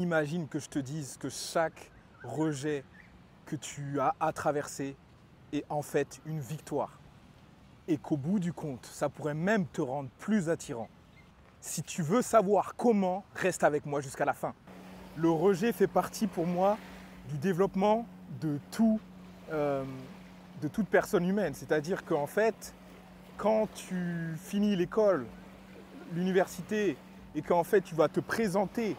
Imagine que je te dise que chaque rejet que tu as à traverser est en fait une victoire. Et qu'au bout du compte, ça pourrait même te rendre plus attirant. Si tu veux savoir comment, reste avec moi jusqu'à la fin. Le rejet fait partie pour moi du développement de toute personne humaine. C'est-à-dire qu'en fait, quand tu finis l'école, l'université, et qu'en fait tu vas te présenter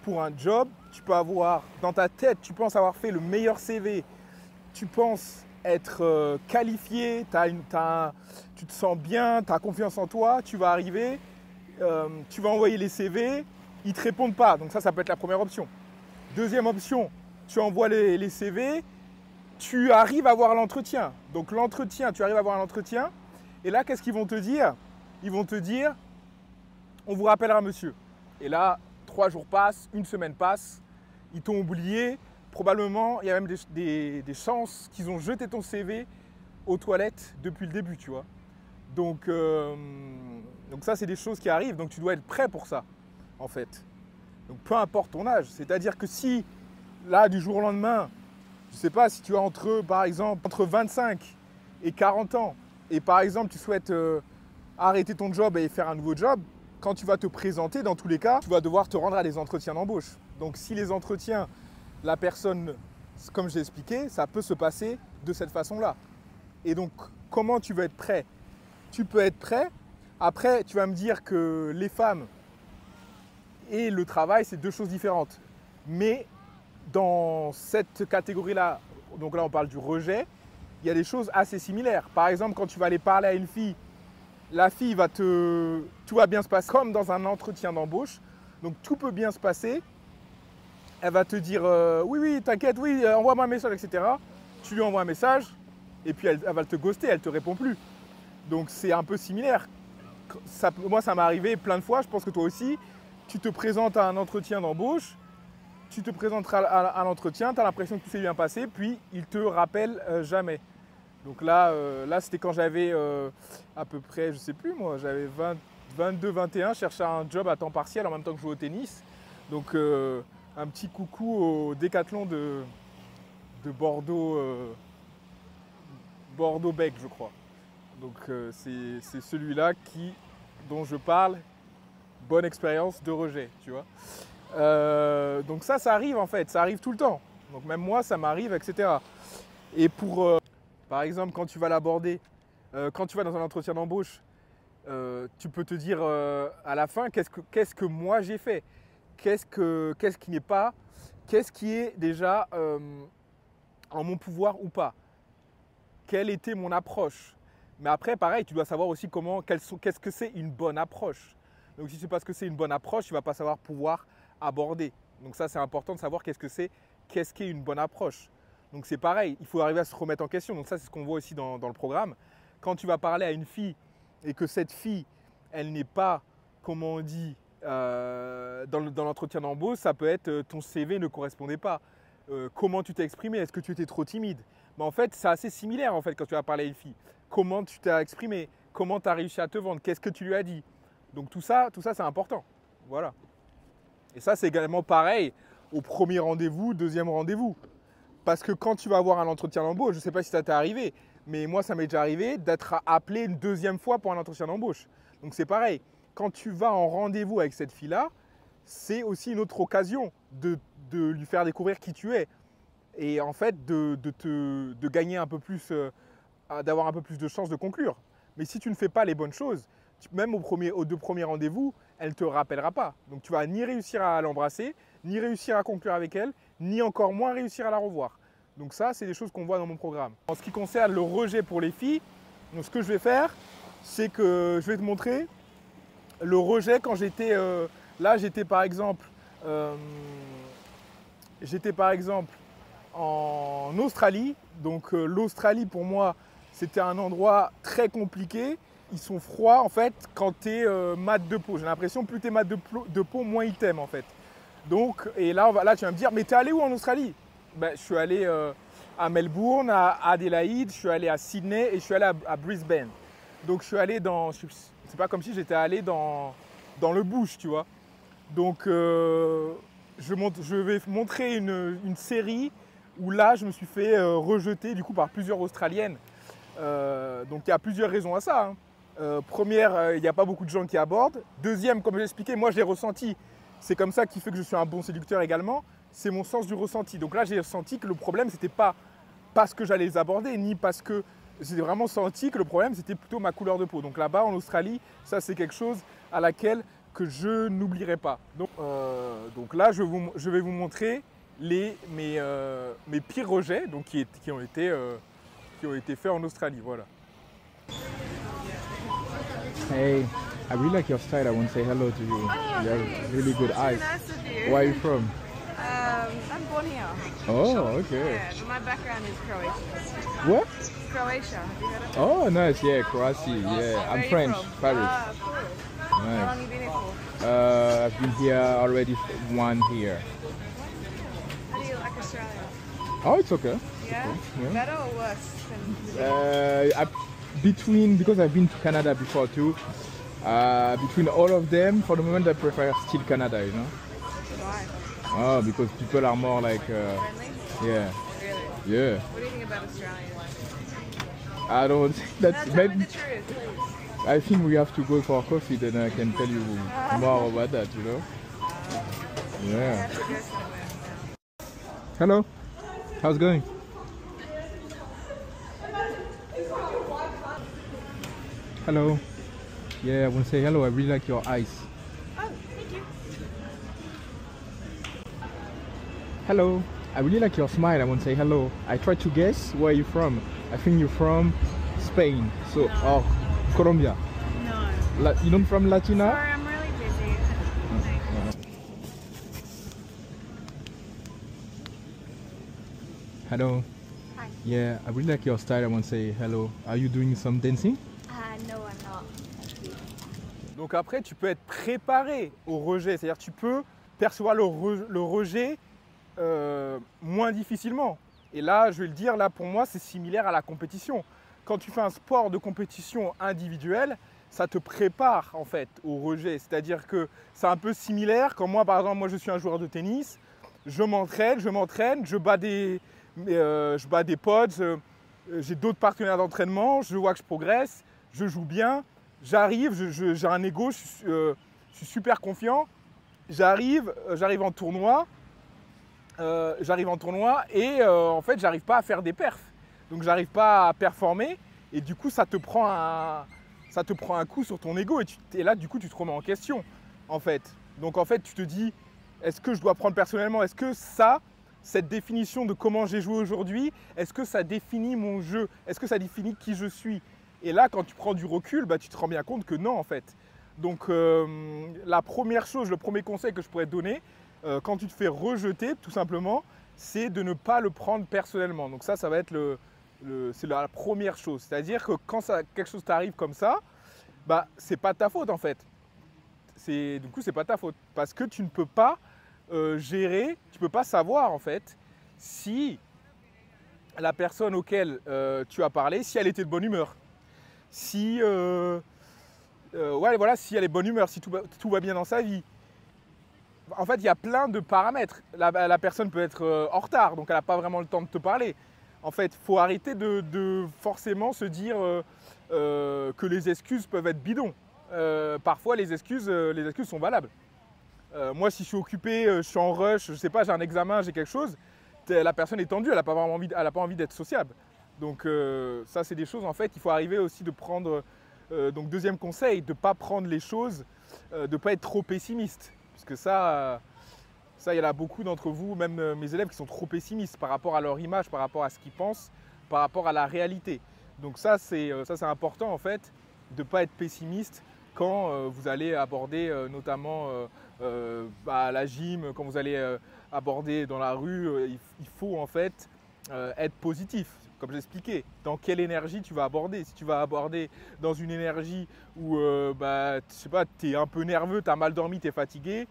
pour un job, tu peux avoir dans ta tête, tu penses avoir fait le meilleur CV, tu penses être qualifié, tu te sens bien, tu as confiance en toi, tu vas arriver, tu vas envoyer les CV, ils ne te répondent pas. Donc ça peut être la première option. Deuxième option, tu envoies les CV, tu arrives à avoir l'entretien. Donc l'entretien, tu arrives à avoir l'entretien, et là, qu'est-ce qu'ils vont te dire? Ils vont te dire, on vous rappellera monsieur. Et là, 3 jours passent, une semaine passe, ils t'ont oublié. Probablement, il y a même des chances qu'ils ont jeté ton CV aux toilettes depuis le début, tu vois. Donc ça, c'est des choses qui arrivent, donc tu dois être prêt pour ça, en fait. Donc peu importe ton âge, c'est-à-dire que si, là, du jour au lendemain, je ne sais pas, si tu as par exemple, entre 25 et 40 ans, et par exemple, tu souhaites arrêter ton job et faire un nouveau job, quand tu vas te présenter, dans tous les cas, tu vas devoir te rendre à des entretiens d'embauche. Donc si les entretiens, la personne, comme j'ai expliqué, ça peut se passer de cette façon-là. Et donc, comment tu veux être prêt? Tu peux être prêt. Après, tu vas me dire que les femmes et le travail, c'est 2 choses différentes. Mais dans cette catégorie-là, donc là on parle du rejet, il y a des choses assez similaires. Par exemple, quand tu vas aller parler à une fille, la fille tout va bien se passer comme dans un entretien d'embauche. Donc tout peut bien se passer. Elle va te dire oui, oui, t'inquiète, oui, envoie-moi un message, etc. Tu lui envoies un message et puis elle va te ghoster, elle ne te répond plus. Donc c'est un peu similaire. Moi, ça m'est arrivé plein de fois, je pense que toi aussi. Tu te présentes à un entretien d'embauche, tu te présenteras à l'entretien, tu as l'impression que tout s'est bien passé, puis il te rappelle jamais. Donc là c'était quand j'avais à peu près, je ne sais plus moi, j'avais 22, 21, je cherchais un job à temps partiel en même temps que je jouais au tennis. Donc un petit coucou au Décathlon de Bordeaux, Bordeaux-Bègles, je crois. Donc c'est celui-là dont je parle, bonne expérience de rejet, tu vois. Donc ça arrive en fait, ça arrive tout le temps. Donc même moi, ça m'arrive, etc. Et par exemple, quand tu vas l'aborder, quand tu vas dans un entretien d'embauche, tu peux te dire à la fin, qu'est-ce que moi j'ai fait? Qu'est-ce qui n'est pas? Qu'est-ce qui est déjà en mon pouvoir ou pas? Quelle était mon approche? Mais après, pareil, tu dois savoir aussi qu'est-ce que c'est une bonne approche. Donc si tu ne sais pas ce que c'est une bonne approche, tu ne vas pas savoir pouvoir aborder. Donc ça, c'est important de savoir qu'est-ce qu'est une bonne approche. Donc c'est pareil, il faut arriver à se remettre en question. Donc ça, c'est ce qu'on voit aussi dans le programme. Quand tu vas parler à une fille et que cette fille, elle n'est pas, comment on dit, dans l'entretien d'embauche, ça peut être ton CV ne correspondait pas. Comment tu t'es exprimé? Est-ce que tu étais trop timide? Mais en fait, c'est assez similaire en fait quand tu vas parler à une fille. Comment tu t'es exprimé? Comment tu as réussi à te vendre? Qu'est-ce que tu lui as dit? Donc tout ça c'est important. Voilà. Et ça, c'est également pareil au premier rendez-vous, deuxième rendez-vous. Parce que quand tu vas avoir un entretien d'embauche, je ne sais pas si ça t'est arrivé, mais moi, ça m'est déjà arrivé d'être appelé une deuxième fois pour un entretien d'embauche. Donc c'est pareil. Quand tu vas en rendez-vous avec cette fille-là, c'est aussi une autre occasion de lui faire découvrir qui tu es. Et en fait, de gagner un peu plus, d'avoir un peu plus de chances de conclure. Mais si tu ne fais pas les bonnes choses, même aux 2 premiers rendez-vous, elle ne te rappellera pas. Donc tu vas ni réussir à l'embrasser, ni réussir à conclure avec elle, ni encore moins réussir à la revoir. Donc ça, c'est des choses qu'on voit dans mon programme. En ce qui concerne le rejet pour les filles, donc ce que je vais faire, c'est que je vais te montrer le rejet quand j'étais là, j'étais par exemple en Australie. Donc l'Australie pour moi c'était un endroit très compliqué. Ils sont froids en fait quand tu es mat de peau. J'ai l'impression que plus tu es mat de peau, moins ils t'aiment en fait. Donc, et là tu vas me dire, mais t'es allé où en Australie? Ben, je suis allé à Melbourne, à Adélaïde, je suis allé à Sydney et je suis allé à Brisbane. Donc je suis allé c'est pas comme si j'étais allé dans le bush, tu vois. Donc je vais montrer une série où là, je me suis fait rejeter du coup par plusieurs Australiennes. Donc il y a plusieurs raisons à ça. Hein. Première, il n'y a pas beaucoup de gens qui abordent. Deuxième, comme j'ai expliqué, moi je l'ai ressenti. C'est comme ça qui fait que je suis un bon séducteur également. C'est mon sens du ressenti. Donc là, j'ai ressenti que le problème, c'était pas parce que j'allais les aborder, ni parce que j'ai vraiment senti que le problème, c'était plutôt ma couleur de peau. Donc là-bas, en Australie, ça c'est quelque chose à laquelle que je n'oublierai pas. Donc là, je vais vous montrer mes pires rejets donc, qui ont été faits en Australie. Voilà. Hey, I really like your style. I want to say hello to you. Oh, You have really good eyes. Nice of you. Where are you from? I'm born here. Oh, okay. Yeah, but my background is Croatia. What? Croatia, have you heard of it? Oh, nice. Yeah, Croatia. Yeah, Where I'm are you French, from? Paris. Ah, cool. How long Nice. have you been here for? I've been here already 1 year. How do you like Australia? Oh, it's okay. Yeah? Yeah. Better or worse than Because I've been to Canada before too. Between all of them, for the moment, I prefer still Canada. You know. Why? Oh, because people are more like, Friendly? yeah, Really? yeah. What do you think about Australia? I don't think No, that's tell maybe. me the truth, please. I think we have to go for coffee, then I can tell you more about that, you know? I Yeah. have to go somewhere now. Hello, how's it going? Hello. Yeah, I want to say hello. I really like your eyes. Oh, thank you. Hello. I really like your smile. I want to say hello. I tried to guess where you from. I think you're from Spain. So, No. oh, Colombia. No. You know from Latina? Sorry, I'm really busy. Thanks. Hello. Hi. Yeah, I really like your style. I want to say hello. Are you doing some dancing? No, I'm not. Donc après, tu peux être préparé au rejet. C'est-à-dire tu peux percevoir le rejet moins difficilement. Et là, je vais le dire, là pour moi, c'est similaire à la compétition. Quand tu fais un sport de compétition individuelle, ça te prépare en fait au rejet. C'est-à-dire que c'est un peu similaire. Quand moi, par exemple, moi je suis un joueur de tennis, je m'entraîne, je bats des potes, j'ai d'autres partenaires d'entraînement, je vois que je progresse, je joue bien, j'arrive, j'ai un ego, je suis super confiant, j'arrive en tournoi, et en fait j'arrive pas à faire des perfs. Donc j'arrive pas à performer et du coup ça te prend un coup sur ton ego et là du coup tu te remets en question en fait. Donc en fait tu te dis est-ce que je dois prendre personnellement, est-ce que cette définition de comment j'ai joué aujourd'hui, est-ce que ça définit mon jeu, est-ce que ça définit qui je suis? Et là quand tu prends du recul, tu te rends bien compte que non en fait. Donc la première chose, le premier conseil que je pourrais te donner quand tu te fais rejeter tout simplement, c'est de ne pas le prendre personnellement. Donc ça va être c'est la première chose. C'est-à-dire que quand quelque chose t'arrive comme ça, c'est pas ta faute en fait. Du coup, c'est pas ta faute. Parce que tu ne peux pas gérer, tu ne peux pas savoir en fait si la personne auquel tu as parlé, si elle était de bonne humeur. Si, si elle est de bonne humeur, si tout va bien dans sa vie. En fait, il y a plein de paramètres. La personne peut être en retard, donc elle n'a pas vraiment le temps de te parler. En fait, il faut arrêter de forcément se dire que les excuses peuvent être bidons. Parfois, les excuses sont valables. Moi, si je suis occupé, je suis en rush, je ne sais pas, j'ai un examen, j'ai quelque chose, la personne est tendue, elle n'a pas envie d'être sociable. Donc ça, c'est des choses, en fait, il faut arriver aussi de prendre… donc deuxième conseil, de ne pas prendre les choses, de ne pas être trop pessimiste. Parce que ça, il y en a beaucoup d'entre vous, même mes élèves, qui sont trop pessimistes par rapport à leur image, par rapport à ce qu'ils pensent, par rapport à la réalité. Donc ça, c'est important en fait, de ne pas être pessimiste quand vous allez aborder notamment la gym, quand vous allez aborder dans la rue, il faut en fait être positif. Comme j'expliquais, dans quelle énergie tu vas aborder. Si tu vas aborder dans une énergie où je sais pas, tu es un peu nerveux, tu as mal dormi, tu es fatigué,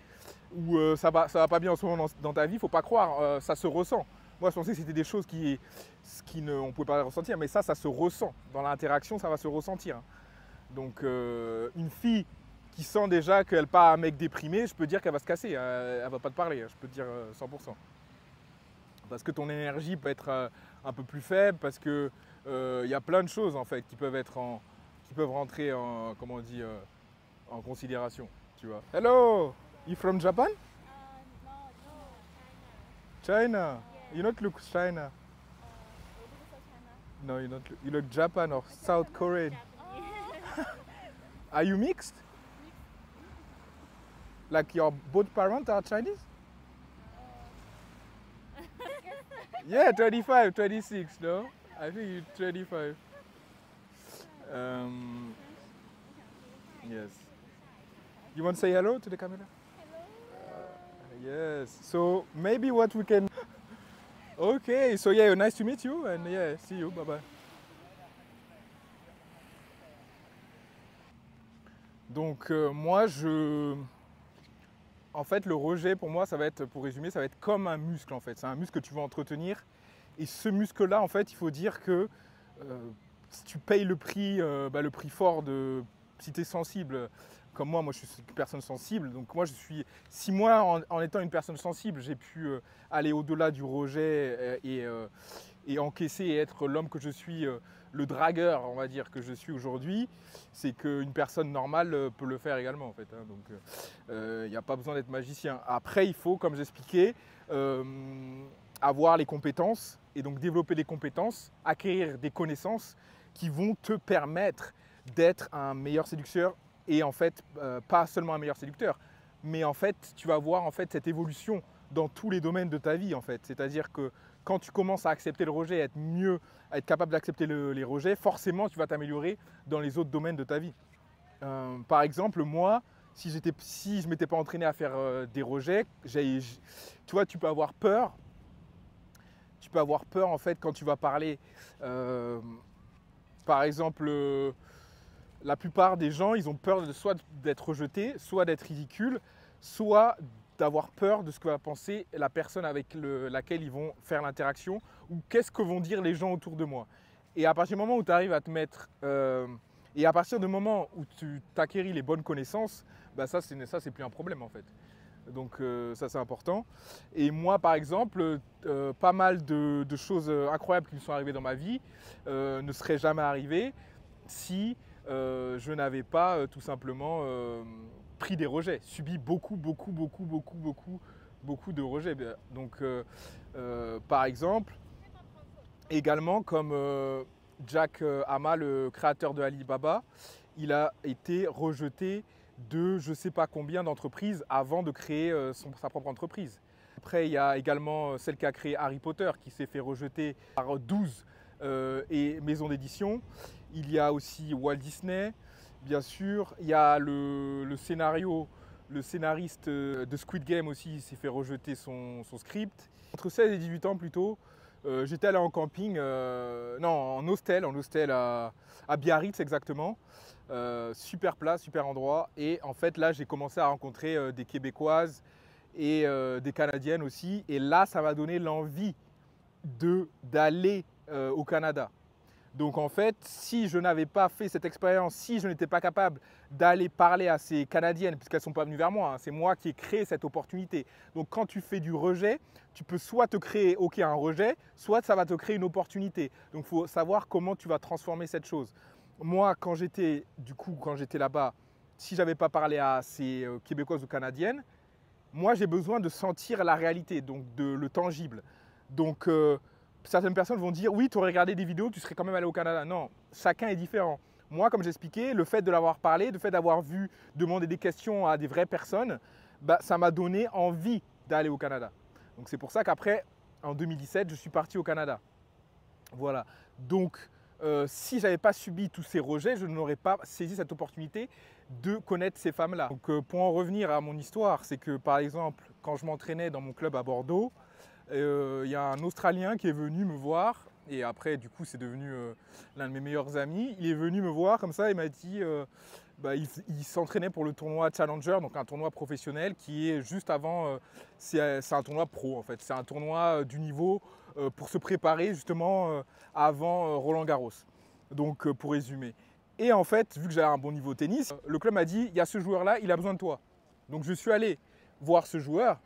ou ça va pas bien en ce moment dans ta vie, il ne faut pas croire, ça se ressent. Moi je pensais que c'était des choses on ne pouvait pas ressentir, mais ça se ressent. Dans l'interaction, ça va se ressentir. Donc une fille qui sent déjà qu'elle part un mec déprimé, je peux dire qu'elle va se casser, elle va pas te parler, je peux te dire 100%. Parce que ton énergie peut être un peu plus faible, parce que y a plein de choses en fait qui peuvent rentrer en, comment on dit, en considération, tu vois. Hello, you from Japan? No, China. Yeah. You don't look China. No, you don't. You look Japan or South Korean. Are you mixed? Like your both parents are Chinese? Yeah, 25, 26, no? I think you're 25. Yes. You want to say hello to the camera? Yes. So maybe what we can. Okay. So yeah, nice to meet you and yeah, see you. Bye bye. Donc moi en fait le rejet pour moi ça va être, pour résumer, ça va être comme un muscle en fait. C'est un muscle que tu vas entretenir et ce muscle là en fait il faut dire que si tu payes le prix fort de si tu es sensible. Comme moi je suis une personne sensible, donc moi si moi en étant une personne sensible, j'ai pu aller au-delà du rejet et encaisser et être l'homme que je suis, le dragueur, on va dire, que je suis aujourd'hui, c'est qu'une personne normale peut le faire également en fait. Hein, donc il n'y a pas besoin d'être magicien. Après il faut, comme j'expliquais, avoir les compétences et donc développer des compétences, acquérir des connaissances qui vont te permettre d'être un meilleur séducteur. Et en fait, pas seulement un meilleur séducteur, mais en fait, tu vas voir en fait cette évolution dans tous les domaines de ta vie en fait. C'est-à-dire que quand tu commences à accepter le rejet, à être capable d'accepter les rejets, forcément, tu vas t'améliorer dans les autres domaines de ta vie. Par exemple, moi, si je m'étais pas entraîné à faire des rejets, tu vois, tu peux avoir peur. Tu peux avoir peur en fait quand tu vas parler. Par exemple. La plupart des gens, ils ont peur soit d'être rejetés, soit d'être ridicules, soit d'avoir peur de ce que va penser la personne avec laquelle ils vont faire l'interaction ou qu'est-ce que vont dire les gens autour de moi. Et à partir du moment où tu arrives à te mettre… et à partir du moment où tu t'acquéris les bonnes connaissances, bah ça c'est plus un problème en fait. Donc ça c'est important. Et moi par exemple, pas mal de choses incroyables qui me sont arrivées dans ma vie ne seraient jamais arrivées si… je n'avais pas tout simplement pris des rejets, subi beaucoup de rejets. Donc par exemple, également comme Jack Ma, le créateur de Alibaba, il a été rejeté de je ne sais pas combien d'entreprises avant de créer sa propre entreprise. Après, il y a également celle qui a créé Harry Potter qui s'est fait rejeter par 12 maisons d'édition. Il y a aussi Walt Disney, bien sûr. Il y a le scénariste de Squid Game aussi, il s'est fait rejeter son script. Entre 16 et 18 ans plutôt, j'étais allé en camping, en hostel à Biarritz exactement. Super place, super endroit. Et en fait là, j'ai commencé à rencontrer des Québécoises et des Canadiennes aussi. Et là, ça m'a donné l'envie d'aller au Canada. Donc en fait, si je n'avais pas fait cette expérience, si je n'étais pas capable d'aller parler à ces Canadiennes, puisqu'elles ne sont pas venues vers moi, hein, c'est moi qui ai créé cette opportunité. Donc quand tu fais du rejet, tu peux soit te créer un rejet, soit ça va te créer une opportunité. Donc il faut savoir comment tu vas transformer cette chose. Moi, quand j'étais là-bas, si je n'avais pas parlé à ces Québécoises ou Canadiennes, moi j'ai besoin de sentir la réalité, donc le tangible. Donc certaines personnes vont dire oui, tu aurais regardé des vidéos, tu serais quand même allé au Canada. Non, chacun est différent. Moi, comme j'expliquais, le fait de l'avoir parlé, le fait d'avoir vu demander des questions à des vraies personnes, ça m'a donné envie d'aller au Canada. Donc c'est pour ça qu'après, en 2017, je suis parti au Canada. Voilà. Donc si je n'avais pas subi tous ces rejets, je n'aurais pas saisi cette opportunité de connaître ces femmes-là. Donc pour en revenir à mon histoire, c'est que par exemple, quand je m'entraînais dans mon club à Bordeaux, il y a un Australien qui est venu me voir et après du coup c'est devenu l'un de mes meilleurs amis. Il est venu me voir comme ça, il m'a dit il s'entraînait pour le tournoi Challenger, donc un tournoi professionnel qui est juste avant, c'est un tournoi pro en fait, c'est un tournoi du niveau pour se préparer justement avant Roland Garros, donc pour résumer. Et en fait, vu que j'avais un bon niveau au tennis, le club m'a dit, il y a ce joueur-là, il a besoin de toi. Donc je suis allé voir ce joueur.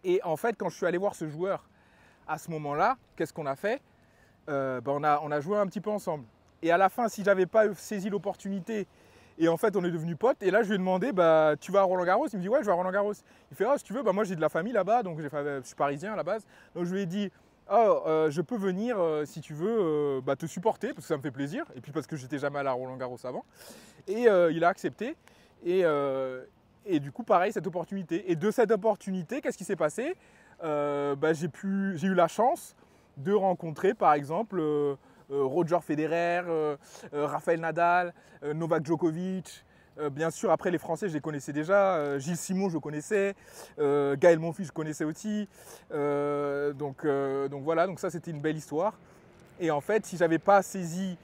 Et en fait, quand je suis allé voir ce joueur, à ce moment-là, qu'est-ce qu'on a fait? On a joué un petit peu ensemble. Et à la fin, si j'avais pas saisi l'opportunité, et en fait, on est devenus potes. Et là, je lui ai demandé, tu vas à Roland-Garros? Il me dit, ouais, je vais à Roland-Garros. Il fait, si tu veux, moi j'ai de la famille là-bas, donc je suis parisien à la base. Donc je lui ai dit, je peux venir si tu veux te supporter, parce que ça me fait plaisir. Et puis parce que j'étais jamais allé à Roland-Garros avant. Et il a accepté. Et du coup, pareil, cette opportunité. Et de cette opportunité, qu'est-ce qui s'est passé? J'ai eu la chance de rencontrer, par exemple, Roger Federer, Rafael Nadal, Novak Djokovic. Bien sûr, après les Français, je les connaissais déjà. Gilles Simon, je connaissais. Gaël Monfils, je connaissais aussi. Donc voilà, donc ça, c'était une belle histoire. Et en fait, si je n'avais pas saisi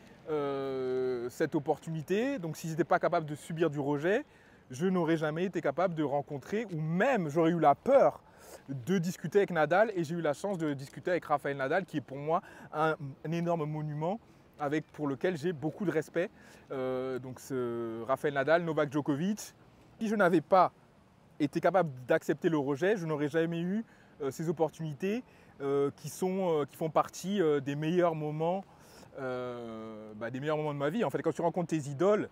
cette opportunité, donc si je n'étais pas capable de subir du rejet, je n'aurais jamais été capable de rencontrer, ou même j'aurais eu la peur de discuter avec Nadal, et j'ai eu la chance de discuter avec Rafael Nadal, qui est pour moi un énorme monument pour lequel j'ai beaucoup de respect. Donc Rafael Nadal, Novak Djokovic. Si je n'avais pas été capable d'accepter le rejet, je n'aurais jamais eu ces opportunités qui font partie des meilleurs moments. Des meilleurs moments de ma vie. En fait, quand tu rencontres tes idoles,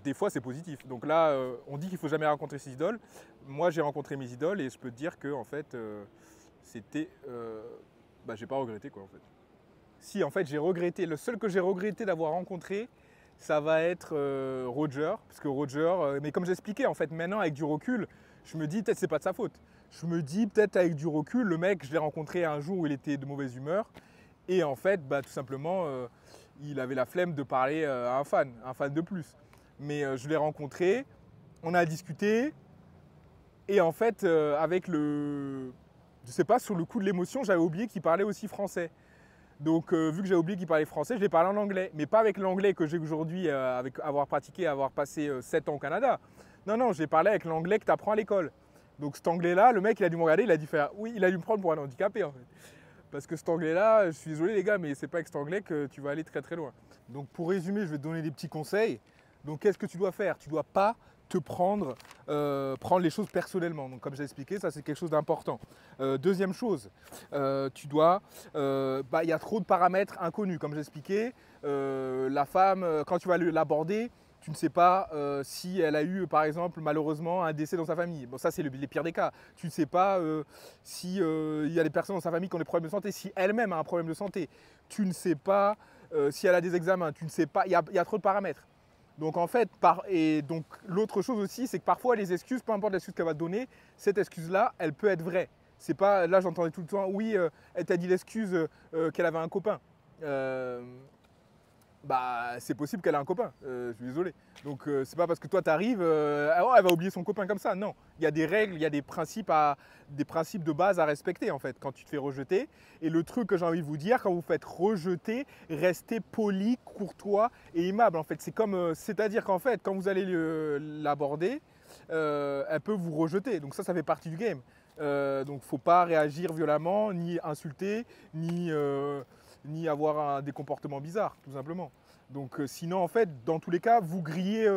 des fois c'est positif. Donc là, on dit qu'il ne faut jamais rencontrer ses idoles. Moi, j'ai rencontré mes idoles et je peux te dire que en fait, j'ai pas regretté quoi en fait. Si en fait j'ai regretté, le seul que j'ai regretté d'avoir rencontré, ça va être Roger, parce que Roger, mais comme j'expliquais en fait, maintenant avec du recul, je me dis peut-être c'est pas de sa faute. Je me dis peut-être avec du recul, le mec, je l'ai rencontré un jour où il était de mauvaise humeur. Et en fait, tout simplement, il avait la flemme de parler à un fan de plus. Mais je l'ai rencontré, on a discuté, et en fait, je sais pas, sur le coup de l'émotion, j'avais oublié qu'il parlait aussi français. Donc, vu que j'avais oublié qu'il parlait français, je l'ai parlé en anglais. Mais pas avec l'anglais que j'ai aujourd'hui, avec avoir passé 7 ans au Canada. Non, j'ai parlé avec l'anglais que tu apprends à l'école. Donc cet anglais-là, le mec, il a dû me regarder, il a dû faire, oui, il a dû me prendre pour un handicapé en fait. Parce que cet anglais-là, je suis désolé les gars, mais c'est pas avec cet anglais que tu vas aller très très loin. Donc pour résumer, je vais te donner des petits conseils. Donc qu'est-ce que tu dois faire? Tu dois pas te prendre les choses personnellement. Donc comme j'ai expliqué, ça c'est quelque chose d'important. Deuxième chose, il y a trop de paramètres inconnus. Comme j'ai expliqué, la femme, quand tu vas l'aborder, tu ne sais pas si elle a eu, par exemple, malheureusement, un décès dans sa famille. Bon, ça, c'est les pires des cas. Tu ne sais pas si il y a des personnes dans sa famille qui ont des problèmes de santé, si elle-même a un problème de santé. Tu ne sais pas si elle a des examens. Tu ne sais pas. Il y a trop de paramètres. Donc, en fait, donc l'autre chose aussi, c'est que parfois, les excuses, peu importe l'excuse qu'elle va te donner, cette excuse-là, elle peut être vraie. C'est pas, là, j'entendais tout le temps, oui, elle t'a dit l'excuse qu'elle avait un copain. C'est possible qu'elle a un copain, je suis désolé. Donc c'est pas parce que toi t'arrives, elle va oublier son copain comme ça, non. Il y a des règles, il y a des principes de base à respecter en fait quand tu te fais rejeter. Et le truc que j'ai envie de vous dire, quand vous faites rejeter, restez poli, courtois et aimable en fait. C'est-à-dire qu'en fait quand vous allez l'aborder, elle peut vous rejeter. Donc ça fait partie du game. Donc faut pas réagir violemment, ni insulter, ni avoir des comportements bizarres, tout simplement. Donc sinon, en fait, dans tous les cas, vous grillez,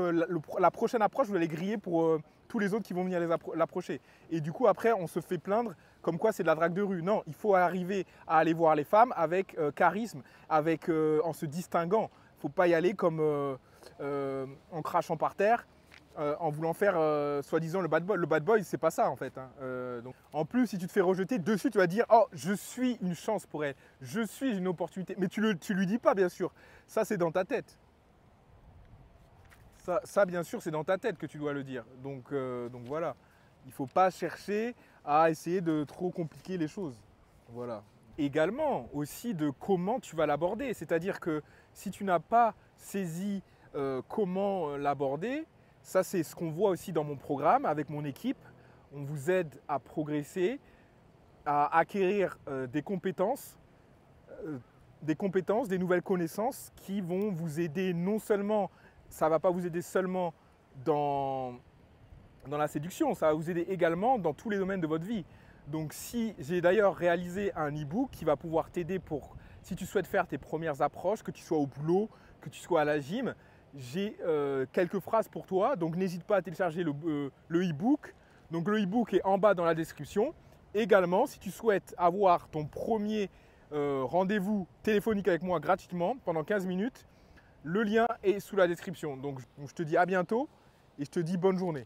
la prochaine approche, vous allez griller pour tous les autres qui vont venir l'approcher. Et du coup, après, on se fait plaindre comme quoi c'est de la drague de rue. Non, il faut arriver à aller voir les femmes avec charisme, en se distinguant. Il ne faut pas y aller comme en crachant par terre, en voulant faire soi-disant le bad boy. Le bad boy, c'est pas ça en fait. Donc, en plus, si tu te fais rejeter, dessus tu vas dire oh, je suis une chance pour elle, je suis une opportunité. Mais tu lui dis pas, bien sûr. Ça, c'est dans ta tête. Ça, bien sûr, c'est dans ta tête que tu dois le dire. Donc voilà. Il ne faut pas chercher à essayer de trop compliquer les choses. Voilà. Également, aussi de comment tu vas l'aborder. C'est-à-dire que si tu n'as pas saisi comment l'aborder, ça, c'est ce qu'on voit aussi dans mon programme avec mon équipe. On vous aide à progresser, à acquérir des compétences, des nouvelles connaissances qui vont vous aider non seulement, ça ne va pas vous aider seulement dans la séduction, ça va vous aider également dans tous les domaines de votre vie. Donc j'ai d'ailleurs réalisé un e-book qui va pouvoir t'aider si tu souhaites faire tes premières approches, que tu sois au boulot, que tu sois à la gym, j'ai quelques phrases pour toi. Donc n'hésite pas à télécharger le e-book. Donc le e-book est en bas dans la description. Également, si tu souhaites avoir ton premier rendez-vous téléphonique avec moi gratuitement pendant 15 minutes, le lien est sous la description. Donc je te dis à bientôt et je te dis bonne journée.